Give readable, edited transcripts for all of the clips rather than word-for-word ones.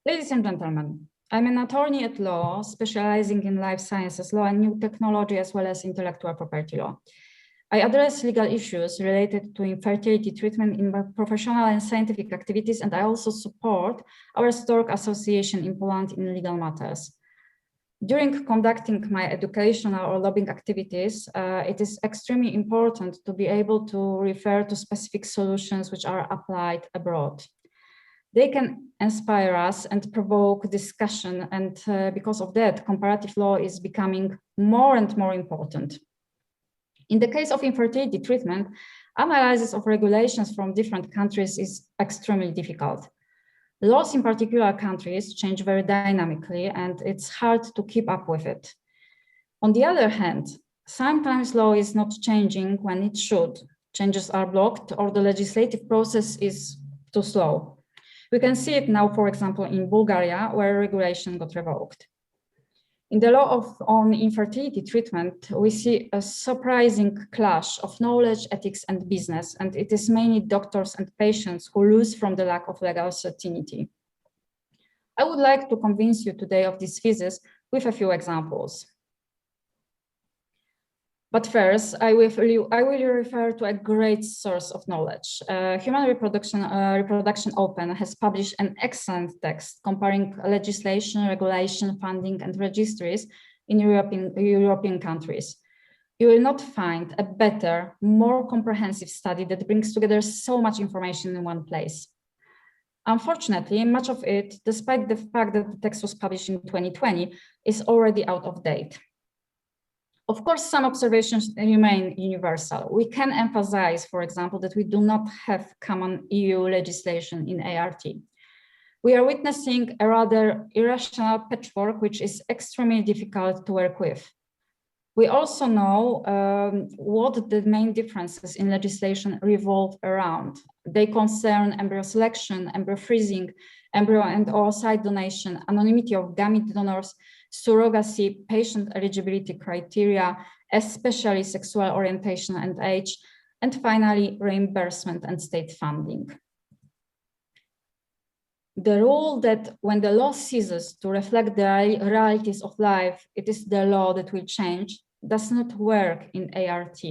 Ladies and gentlemen, I'm an attorney at law specializing in life sciences law and new technology as well as intellectual property law. I address legal issues related to infertility treatment in my professional and scientific activities, and I also support our Stork Association in Poland in legal matters. During conducting my educational or lobbying activities, it is extremely important to be able to refer to specific solutions which are applied abroad. They can inspire us and provoke discussion, and because of that, comparative law is becoming more and more important. In the case of infertility treatment, analysis of regulations from different countries is extremely difficult. Laws in particular countries change very dynamically, and it's hard to keep up with it. On the other hand, sometimes law is not changing when it should. Changes are blocked or the legislative process is too slow. We can see it now, for example, in Bulgaria, where regulation got revoked. In the law on infertility treatment, we see a surprising clash of knowledge, ethics, and business, and it is mainly doctors and patients who lose from the lack of legal certainty. I would like to convince you today of this thesis with a few examples. But first, I will refer to a great source of knowledge. Human Reproduction Open has published an excellent text comparing legislation, regulation, funding, and registries in European countries. You will not find a better, more comprehensive study that brings together so much information in one place. Unfortunately, much of it, despite the fact that the text was published in 2020, is already out of date. Of course, some observations remain universal. We can emphasize, for example, that we do not have common EU legislation in ART. We are witnessing a rather irrational patchwork, which is extremely difficult to work with. We also know what the main differences in legislation revolve around. They concern embryo selection, embryo freezing, embryo and oocyte donation, anonymity of gamete donors, surrogacy, patient eligibility criteria, especially sexual orientation and age, and finally, reimbursement and state funding. The rule that when the law ceases to reflect the realities of life, it is the law that will change, does not work in ART.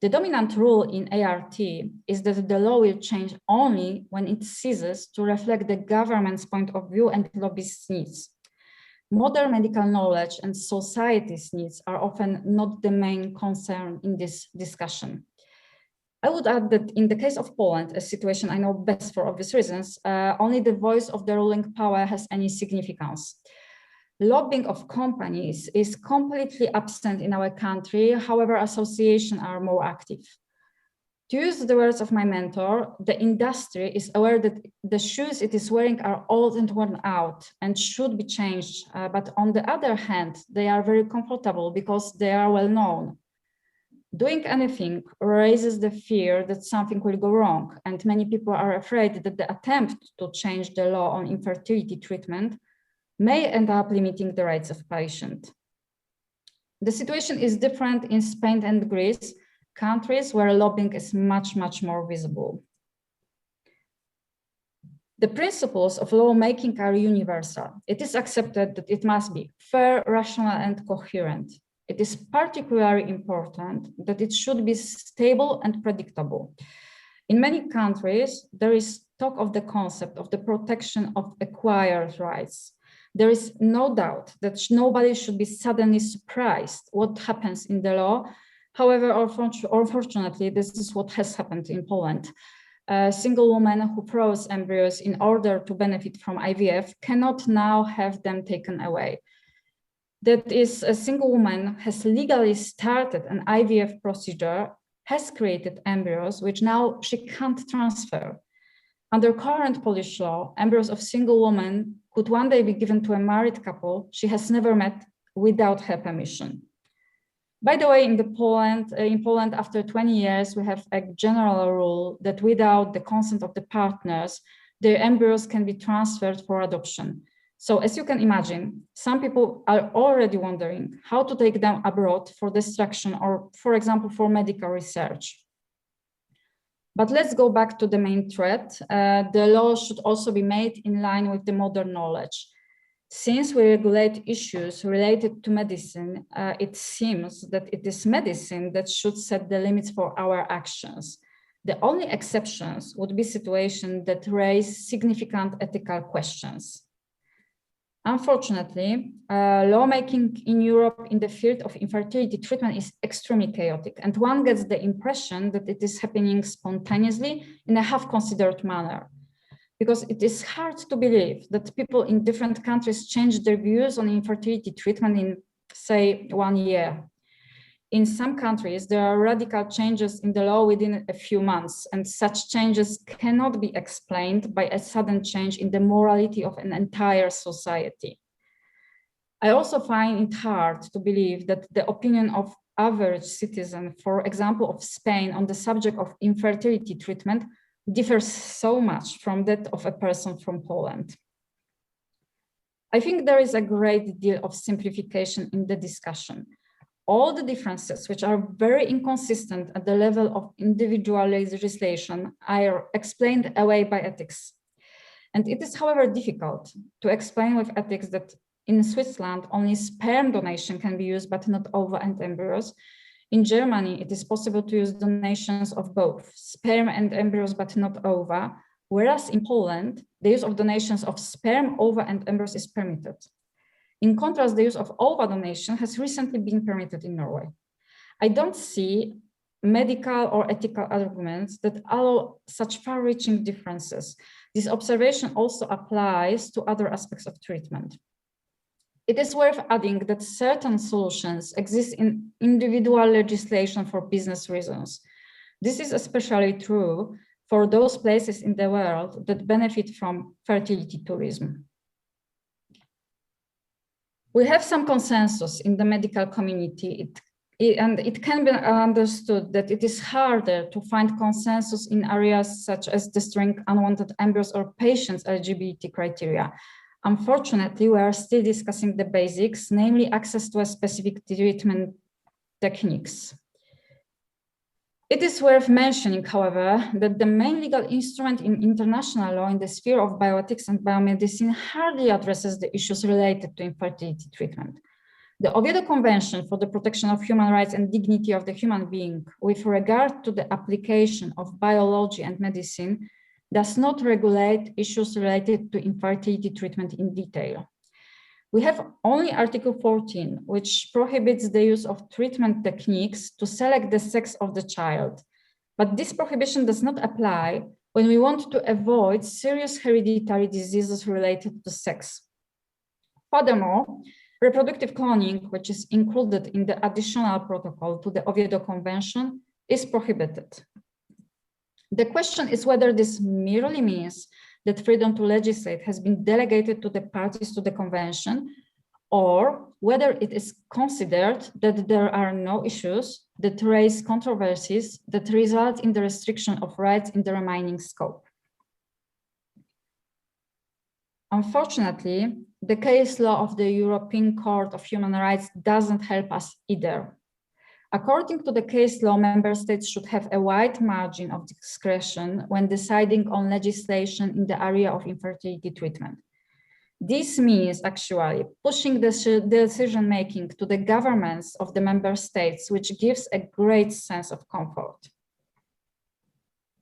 The dominant rule in ART is that the law will change only when it ceases to reflect the government's point of view and lobbyists' needs. Modern medical knowledge and society's needs are often not the main concern in this discussion. I would add that in the case of Poland, a situation I know best for obvious reasons, only the voice of the ruling power has any significance. Lobbying of companies is completely absent in our country, however, associations are more active. To use the words of my mentor, the industry is aware that the shoes it is wearing are old and worn out and should be changed. But on the other hand, they are very comfortable because they are well known. Doing anything raises the fear that something will go wrong, and many people are afraid that the attempt to change the law on infertility treatment may end up limiting the rights of patients. The situation is different in Spain and Greece, countries where lobbying is much, much more visible. The principles of lawmaking are universal. It is accepted that it must be fair, rational, and coherent. It is particularly important that it should be stable and predictable. In many countries, there is talk of the concept of the protection of acquired rights. There is no doubt that nobody should be suddenly surprised what happens in the law. However, unfortunately, this is what has happened in Poland. A single woman who froze embryos in order to benefit from IVF cannot now have them taken away. That is, a single woman has legally started an IVF procedure, has created embryos, which now she can't transfer. Under current Polish law, embryos of single women could one day be given to a married couple she has never met without her permission. By the way, in Poland, after 20 years, we have a general rule that without the consent of the partners, their embryos can be transferred for adoption. So as you can imagine, some people are already wondering how to take them abroad for destruction or, for example, for medical research. But let's go back to the main thread. The law should also be made in line with the modern knowledge. Since we regulate issues related to medicine, it seems that it is medicine that should set the limits for our actions. The only exceptions would be situations that raise significant ethical questions. Unfortunately, lawmaking in Europe in the field of infertility treatment is extremely chaotic, and one gets the impression that it is happening spontaneously in a half-considered manner. Because it is hard to believe that people in different countries change their views on infertility treatment in, say, 1 year. In some countries, there are radical changes in the law within a few months, and such changes cannot be explained by a sudden change in the morality of an entire society. I also find it hard to believe that the opinion of average citizen, for example, of Spain on the subject of infertility treatment differs so much from that of a person from Poland. I think there is a great deal of simplification in the discussion. All the differences, which are very inconsistent at the level of individual legislation, are explained away by ethics. And it is, however, difficult to explain with ethics that in Switzerland, only sperm donation can be used, but not ova and embryos. In Germany, it is possible to use donations of both sperm and embryos, but not ova, whereas in Poland, the use of donations of sperm, ova, and embryos is permitted. In contrast, the use of ova donation has recently been permitted in Norway. I don't see medical or ethical arguments that allow such far-reaching differences. This observation also applies to other aspects of treatment. It is worth adding that certain solutions exist in individual legislation for business reasons. This is especially true for those places in the world that benefit from fertility tourism. We have some consensus in the medical community, and it can be understood that it is harder to find consensus in areas such as destroying unwanted embryos or patients' eligibility criteria. Unfortunately, we are still discussing the basics, namely access to a specific treatment techniques. It is worth mentioning, however, that the main legal instrument in international law in the sphere of bioethics and biomedicine hardly addresses the issues related to infertility treatment. The Oviedo Convention for the Protection of Human Rights and Dignity of the Human Being with regard to the application of biology and medicine does not regulate issues related to infertility treatment in detail. We have only Article 14, which prohibits the use of treatment techniques to select the sex of the child. But this prohibition does not apply when we want to avoid serious hereditary diseases related to sex. Furthermore, reproductive cloning, which is included in the additional protocol to the Oviedo Convention, is prohibited. The question is whether this merely means that freedom to legislate has been delegated to the parties to the convention, or whether it is considered that there are no issues that raise controversies that result in the restriction of rights in the remaining scope. Unfortunately, the case law of the European Court of Human Rights doesn't help us either. According to the case law, member states should have a wide margin of discretion when deciding on legislation in the area of infertility treatment. This means actually pushing the decision-making to the governments of the member states, which gives a great sense of comfort.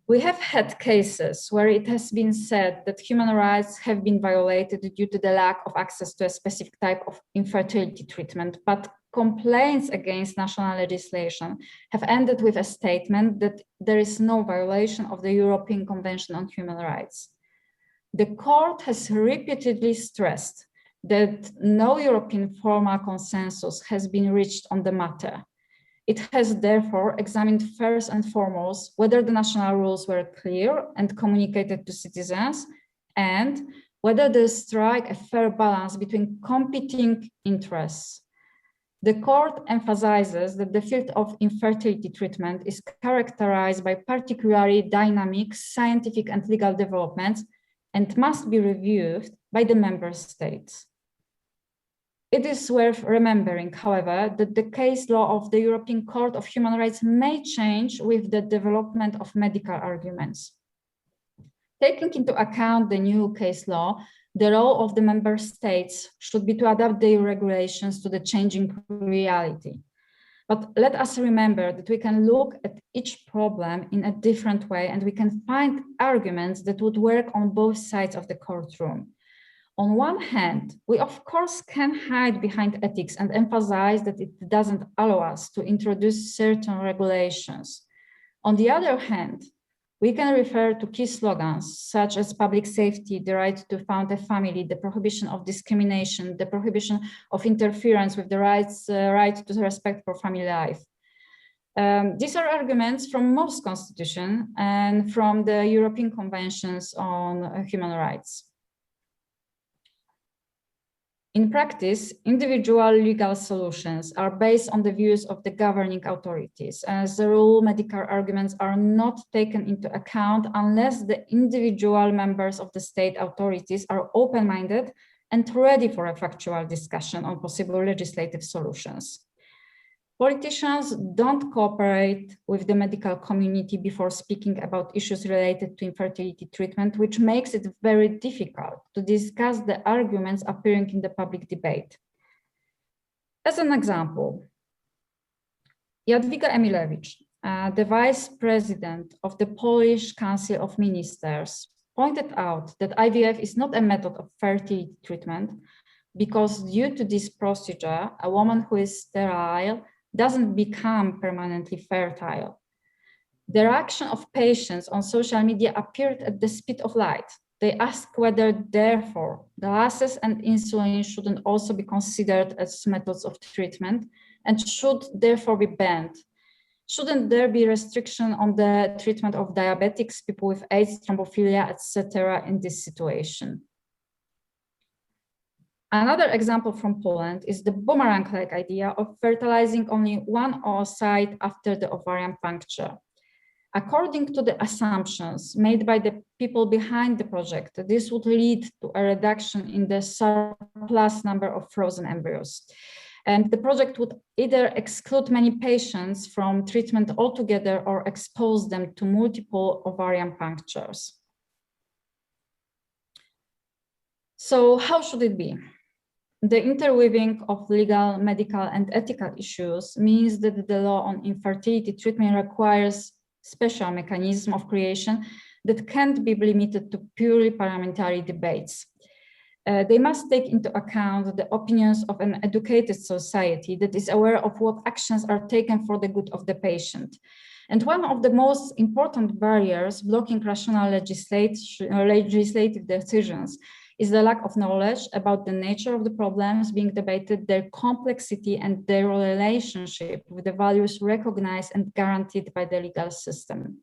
We have had cases where it has been said that human rights have been violated due to the lack of access to a specific type of infertility treatment, but complaints against national legislation have ended with a statement that there is no violation of the European Convention on Human Rights. The court has repeatedly stressed that no European formal consensus has been reached on the matter. It has therefore examined first and foremost whether the national rules were clear and communicated to citizens, and whether they strike a fair balance between competing interests. The court emphasizes that the field of infertility treatment is characterized by particularly dynamic scientific and legal developments and must be reviewed by the member states. It is worth remembering, however, that the case law of the European Court of Human Rights may change with the development of medical arguments. Taking into account the new case law, the role of the member states should be to adapt their regulations to the changing reality. But let us remember that we can look at each problem in a different way, and we can find arguments that would work on both sides of the courtroom. On one hand, we of course can hide behind ethics and emphasize that it doesn't allow us to introduce certain regulations. On the other hand, we can refer to key slogans such as public safety, the right to found a family, the prohibition of discrimination, the prohibition of interference with the right to respect for family life. These are arguments from most constitutions and from the European Conventions on Human Rights. In practice, individual legal solutions are based on the views of the governing authorities. As a rule, medical arguments are not taken into account unless the individual members of the state authorities are open-minded and ready for a factual discussion on possible legislative solutions. Politicians don't cooperate with the medical community before speaking about issues related to infertility treatment, which makes it very difficult to discuss the arguments appearing in the public debate. As an example, Jadwiga Emilewicz, the vice president of the Polish Council of Ministers, pointed out that IVF is not a method of fertility treatment because due to this procedure, a woman who is sterile doesn't become permanently fertile. The reaction of patients on social media appeared at the speed of light. They asked whether, therefore, glasses and insulin shouldn't also be considered as methods of treatment and should therefore be banned. Shouldn't there be restriction on the treatment of diabetics, people with AIDS, thrombophilia, etc. in this situation? Another example from Poland is the boomerang-like idea of fertilizing only one oocyte after the ovarian puncture. According to the assumptions made by the people behind the project, this would lead to a reduction in the surplus number of frozen embryos. And the project would either exclude many patients from treatment altogether or expose them to multiple ovarian punctures. So how should it be? The interweaving of legal, medical, and ethical issues means that the law on infertility treatment requires special mechanism of creation that can't be limited to purely parliamentary debates. They must take into account the opinions of an educated society that is aware of what actions are taken for the good of the patient. And one of the most important barriers blocking rational legislative decisions is the lack of knowledge about the nature of the problems being debated, their complexity, and their relationship with the values recognized and guaranteed by the legal system.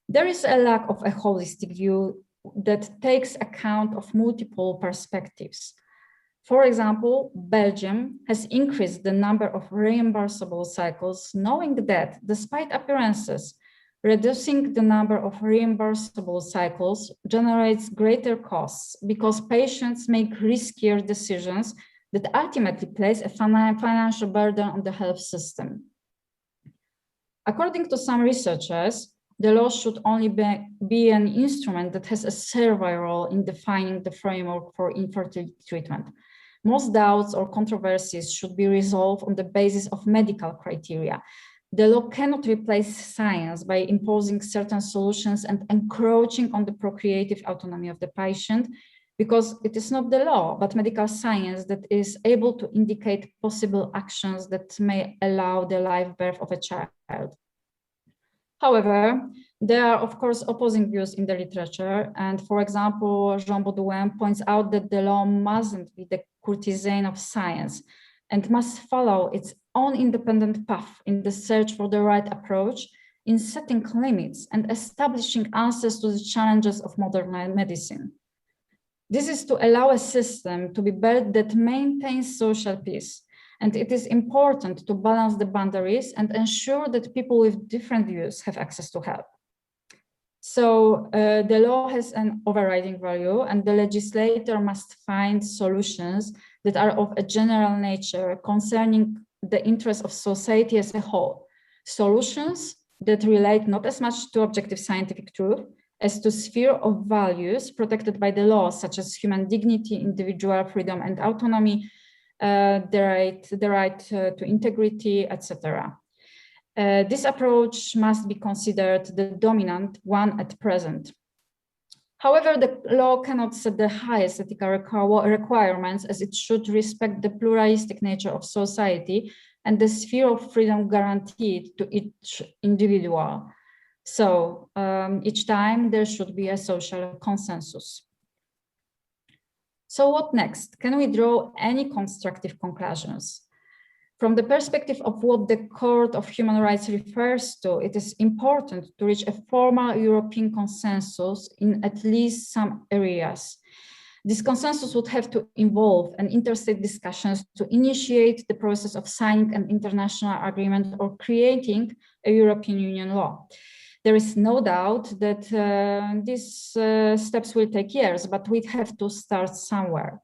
There is a lack of a holistic view that takes account of multiple perspectives. For example, Belgium has increased the number of reimbursable cycles, knowing that despite appearances, reducing the number of reimbursable cycles generates greater costs because patients make riskier decisions that ultimately place a financial burden on the health system. According to some researchers, the law should only be an instrument that has a servile role in defining the framework for infertility treatment. Most doubts or controversies should be resolved on the basis of medical criteria. The law cannot replace science by imposing certain solutions and encroaching on the procreative autonomy of the patient, because it is not the law, but medical science that is able to indicate possible actions that may allow the live birth of a child. However, there are, of course, opposing views in the literature. And for example, Jean Baudouin points out that the law mustn't be the courtesan of science and must follow its own independent path in the search for the right approach in setting limits and establishing answers to the challenges of modern medicine. This is to allow a system to be built that maintains social peace. And it is important to balance the boundaries and ensure that people with different views have access to help. So the law has an overriding value, and the legislator must find solutions that are of a general nature concerning the interests of society as a whole. Solutions that relate not as much to objective scientific truth as to sphere of values protected by the law, such as human dignity, individual freedom and autonomy, the right to integrity, etc. This approach must be considered the dominant one at present. However, the law cannot set the highest ethical requirements, as it should respect the pluralistic nature of society and the sphere of freedom guaranteed to each individual. So each time there should be a social consensus. So what next? Can we draw any constructive conclusions? From the perspective of what the Court of Human Rights refers to, it is important to reach a formal European consensus in at least some areas. This consensus would have to involve an interstate discussions to initiate the process of signing an international agreement or creating a European Union law. There is no doubt that these steps will take years, but we have to start somewhere.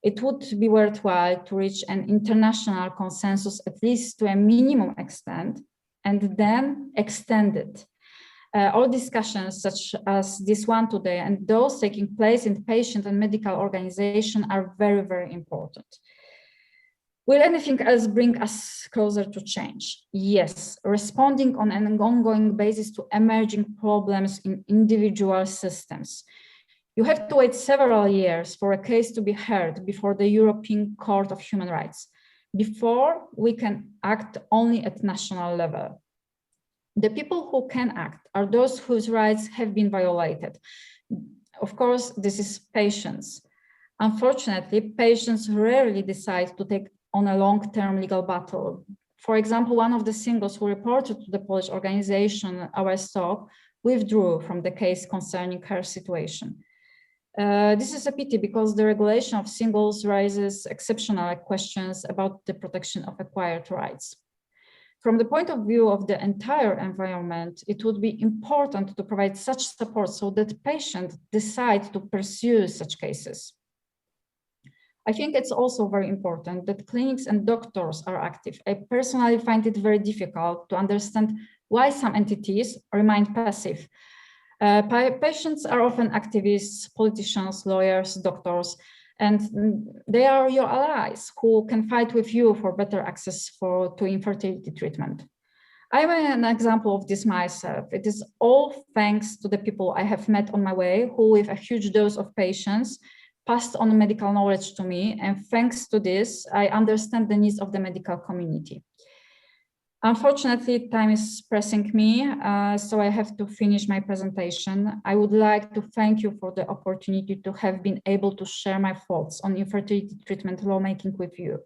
It would be worthwhile to reach an international consensus, at least to a minimum extent, and then extend it. All discussions such as this one today and those taking place in patient and medical organizations are very, very important. Will anything else bring us closer to change? Yes, responding on an ongoing basis to emerging problems in individual systems. You have to wait several years for a case to be heard before the European Court of Human Rights, before we can act only at national level. The people who can act are those whose rights have been violated. Of course, this is patients. Unfortunately, patients rarely decide to take on a long-term legal battle. For example, one of the singles who reported to the Polish organization, Our Stop, withdrew from the case concerning her situation. This is a pity because the regulation of singles raises exceptional questions about the protection of acquired rights. From the point of view of the entire environment, it would be important to provide such support so that patients decide to pursue such cases. I think it's also very important that clinics and doctors are active. I personally find it very difficult to understand why some entities remain passive. Patients are often activists, politicians, lawyers, doctors, and they are your allies who can fight with you for better access to infertility treatment. I'm an example of this myself. It is all thanks to the people I have met on my way who, with a huge dose of patience, passed on medical knowledge to me, and thanks to this, I understand the needs of the medical community. Unfortunately, time is pressing me, so I have to finish my presentation. I would like to thank you for the opportunity to have been able to share my thoughts on infertility treatment lawmaking with you.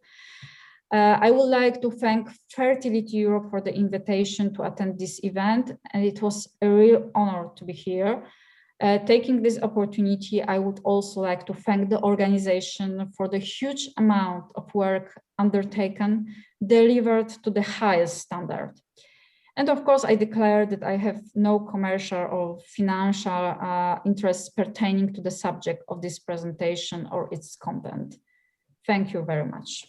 I would like to thank Fertility Europe for the invitation to attend this event, and it was a real honor to be here. Taking this opportunity, I would also like to thank the organization for the huge amount of work undertaken, delivered to the highest standard. And of course, I declare that I have no commercial or financial interests pertaining to the subject of this presentation or its content. Thank you very much.